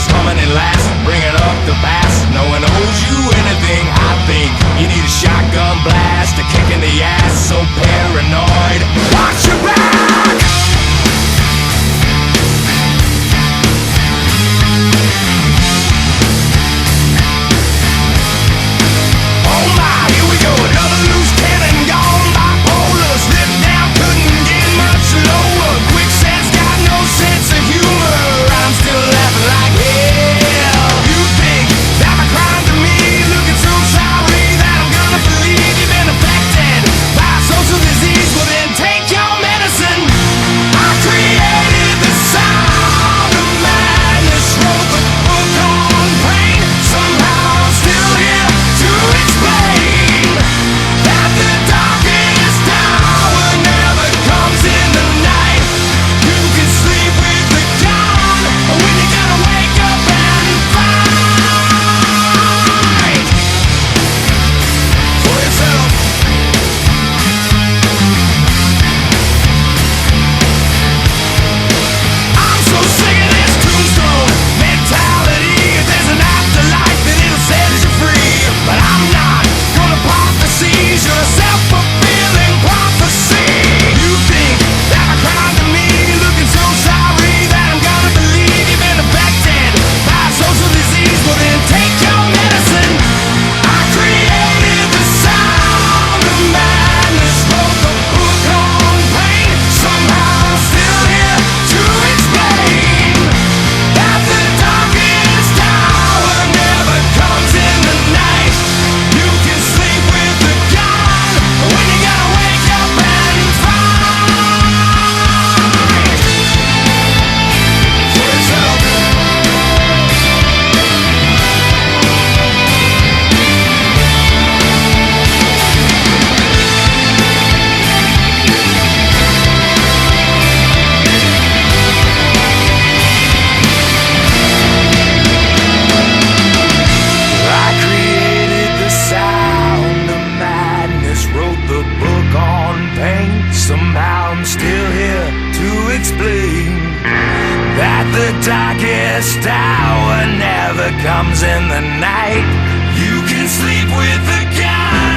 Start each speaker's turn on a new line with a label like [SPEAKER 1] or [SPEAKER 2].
[SPEAKER 1] is coming in last, bringing up the past. No one owes you anything, I think. You need a shotgun blast, a kick in the ass. So paranoid, watch your back. Oh my, here we go, another loose cannon gone. Bipolar, slipped down, couldn't get much lower. Quicksand's got no sense of humor. I'm still laughing like hell. You think that my crime to me, looking so sorry that I'm gonna believe you've been affected by social disease? Well then take your medicine. I created the sound of madness, wrote the book on pain. Somehow I'm still here to explain that the darkest hour never comes in the night. You can sleep with the gun when you're gonna wake up and fight for yourself. I'm so sick of this tombstone mentality. If there's an afterlife, then it'll set you free. But I'm not gonna pop the seas. You're a self-fulfilling prophecy. You think that my crime to me, looking so sorry that I'm gonna believe you've been affected by social disease? Well then take your medicine. I created the sound of madness, wrote the book on pain. Somehow I'm still here to explain that the darkest hour never comes in the night. You can sleep with the gun when you're gonna wake up and fight for yourself. I created the sound of madness, wrote the book on pain. Somehow I'm still here to explain that the darkest hour never comes in the night. You can sleep with the gun